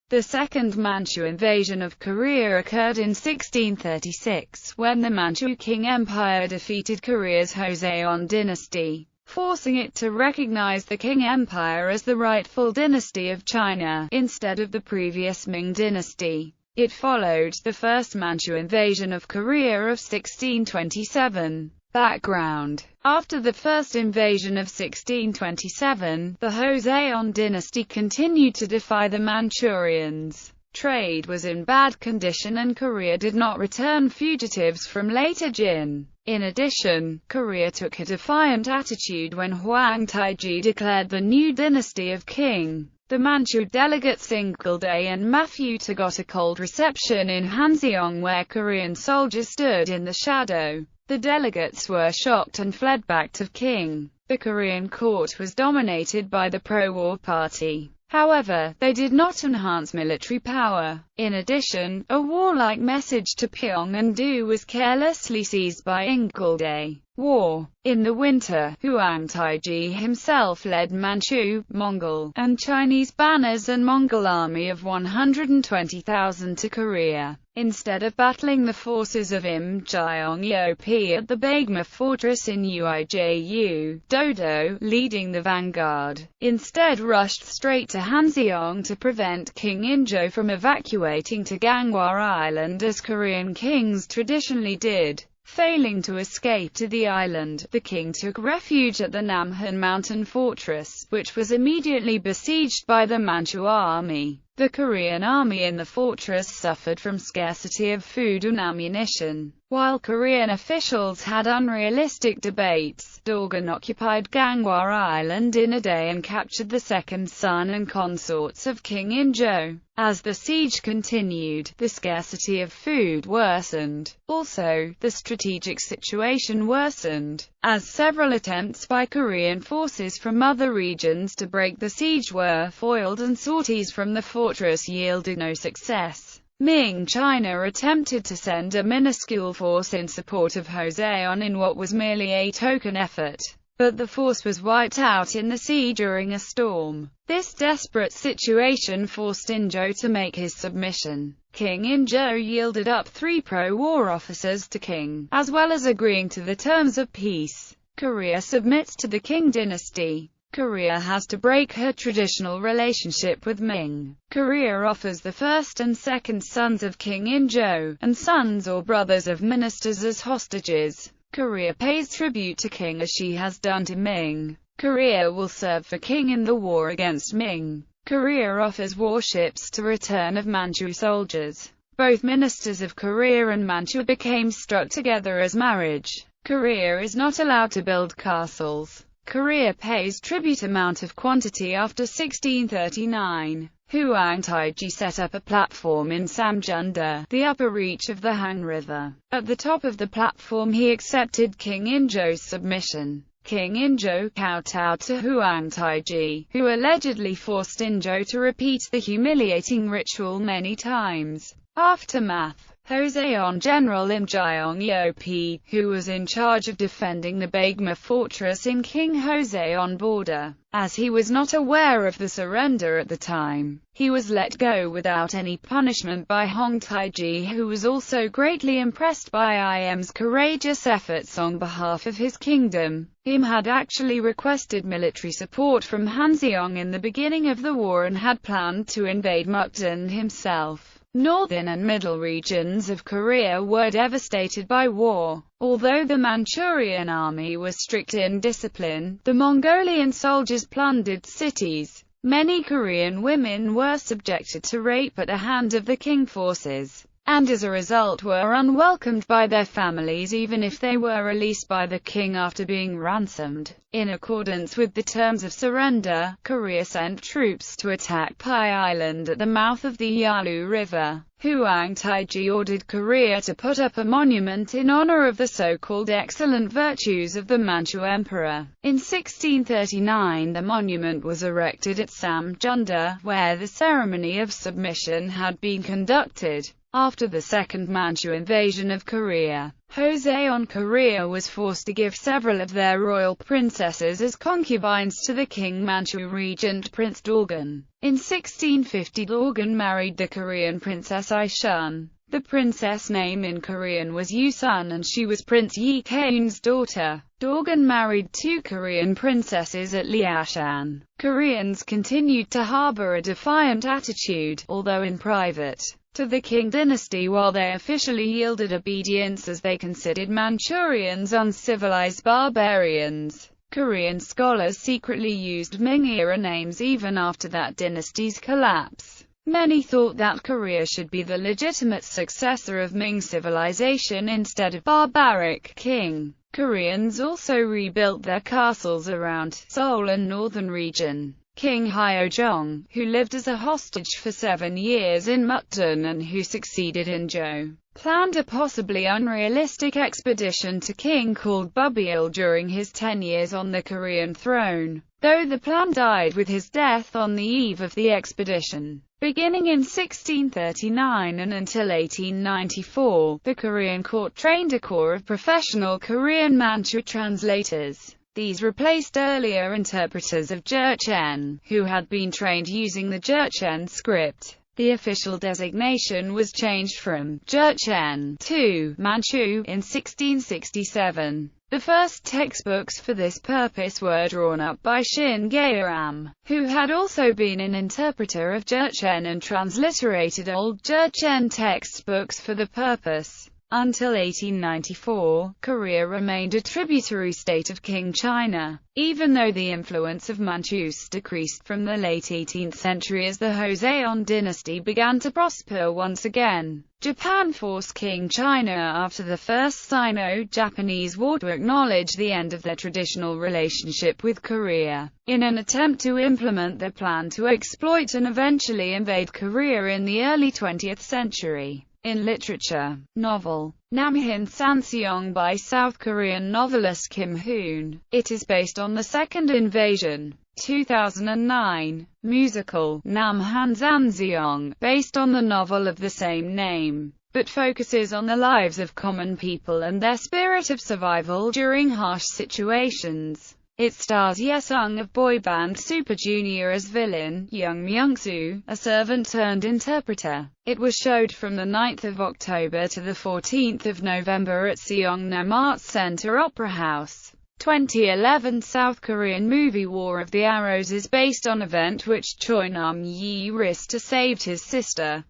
The second Manchu invasion of Korea occurred in 1636, when the Manchu Qing Empire defeated Korea's Hyojong dynasty, forcing it to recognize the Qing Empire as the rightful dynasty of China, instead of the previous Ming dynasty. It followed the first Manchu invasion of Korea of 1627. Background: after the first invasion of 1627, the Joseon dynasty continued to defy the Manchurians. Trade was in bad condition and Korea did not return fugitives from later Qin. In addition, Korea took a defiant attitude when Huang Taiji declared the new dynasty of Qing. The Manchu delegates Ingolde and Mafuta got a cold reception in Hanseong, where Korean soldiers stood in the shadow. The delegates were shocked and fled back to Qing. The Korean court was dominated by the pro-war party. However, they did not enhance military power. In addition, a warlike message to Pyongan-do was carelessly seized by Ingolde. War. In the winter, Huang Taiji himself led Manchu, Mongol, and Chinese banners and Mongol army of 120,000 to Korea. Instead of battling the forces of Im Jong-yeop at the Bagma fortress in Uiju, Dodo, leading the vanguard, instead rushed straight to Hanseong to prevent King Injo from evacuating to Ganghwa Island as Korean kings traditionally did. Failing to escape to the island, the king took refuge at the Namhan mountain fortress, which was immediately besieged by the Manchu army. The Korean army in the fortress suffered from scarcity of food and ammunition. While Korean officials had unrealistic debates, Dogon occupied Ganghwa Island in a day and captured the second son and consorts of King Injo. As the siege continued, the scarcity of food worsened. Also, the strategic situation worsened, as several attempts by Korean forces from other regions to break the siege were foiled and sorties from the fortress yielded no success. Ming China attempted to send a minuscule force in support of Joseon in what was merely a token effort, but the force was wiped out in the sea during a storm. This desperate situation forced Injo to make his submission. King Injo yielded up 3 pro-war officers to Qing, as well as agreeing to the terms of peace. Korea submits to the Qing dynasty. Korea has to break her traditional relationship with Ming. Korea offers the first and second sons of King Injo, and sons or brothers of ministers as hostages. Korea pays tribute to Qing as she has done to Ming. Korea will serve for Qing in the war against Ming. Korea offers warships to return of Manchu soldiers. Both ministers of Korea and Manchu became struck together as marriage. Korea is not allowed to build castles. Korea pays tribute amount of quantity after 1639. Huang Taiji set up a platform in Samjunda, the upper reach of the Han River. At the top of the platform he accepted King Injo's submission. King Injo kowtowed to Huang Taiji, who allegedly forced Injo to repeat the humiliating ritual many times. Aftermath. Joseon General Im Jong-yeop, who was in charge of defending the Bagma fortress in King Joseon border, as he was not aware of the surrender at the time, he was let go without any punishment by Huang Taiji, who was also greatly impressed by Im's courageous efforts on behalf of his kingdom. Im had actually requested military support from Hanseong in the beginning of the war and had planned to invade Mukden himself. Northern and middle regions of Korea were devastated by war. Although the Manchurian army was strict in discipline, the Mongolian soldiers plundered cities. Many Korean women were subjected to rape at the hand of the Qing forces, and as a result were unwelcomed by their families even if they were released by the king after being ransomed. In accordance with the terms of surrender, Korea sent troops to attack Pai Island at the mouth of the Yalu River. Huang Taiji ordered Korea to put up a monument in honor of the so-called excellent virtues of the Manchu emperor. In 1639 the monument was erected at Samjunda, where the ceremony of submission had been conducted. After the Second Manchu invasion of Korea, Joseon Korea was forced to give several of their royal princesses as concubines to the Qing Manchu regent Prince Daogun. In 1650 Daogun married the Korean princess Aishun. The princess name in Korean was Yusun and she was Prince Yi Kaun's daughter. Daogun married two Korean princesses at Liaoshan. Koreans continued to harbor a defiant attitude, although in private, to the Qing dynasty while they officially yielded obedience as they considered Manchurians uncivilized barbarians. Korean scholars secretly used Ming-era names even after that dynasty's collapse. Many thought that Korea should be the legitimate successor of Ming civilization instead of barbaric Qing. Koreans also rebuilt their castles around Seoul and northern region. King Hyojong, who lived as a hostage for 7 years in Mukden and who succeeded in Zhou, planned a possibly unrealistic expedition to Qing called Bubial during his 10 years on the Korean throne, though the plan died with his death on the eve of the expedition. Beginning in 1639 and until 1894, the Korean court trained a corps of professional Korean Manchu translators. These replaced earlier interpreters of Jurchen, who had been trained using the Jurchen script. The official designation was changed from Jurchen to Manchu in 1667. The first textbooks for this purpose were drawn up by Shin Gaoram, who had also been an interpreter of Jurchen and transliterated old Jurchen textbooks for the purpose. Until 1894, Korea remained a tributary state of Qing China, even though the influence of Manchus decreased from the late 18th century as the Joseon dynasty began to prosper once again. Japan forced Qing China after the First Sino-Japanese War to acknowledge the end of their traditional relationship with Korea, in an attempt to implement their plan to exploit and eventually invade Korea in the early 20th century. In literature, novel Namhin Sanseong by South Korean novelist Kim Hoon. It is based on the Second Invasion. 2009. Musical Namhan Sanseong, based on the novel of the same name, but focuses on the lives of common people and their spirit of survival during harsh situations. It stars Yesung of boy band Super Junior as villain, Young Myung-soo, a servant-turned-interpreter. It was showed from the 9th of October to the 14th of November at Seongnam Arts Center Opera House. 2011 South Korean movie War of the Arrows is based on event which Choi Nam-yi risked to save his sister.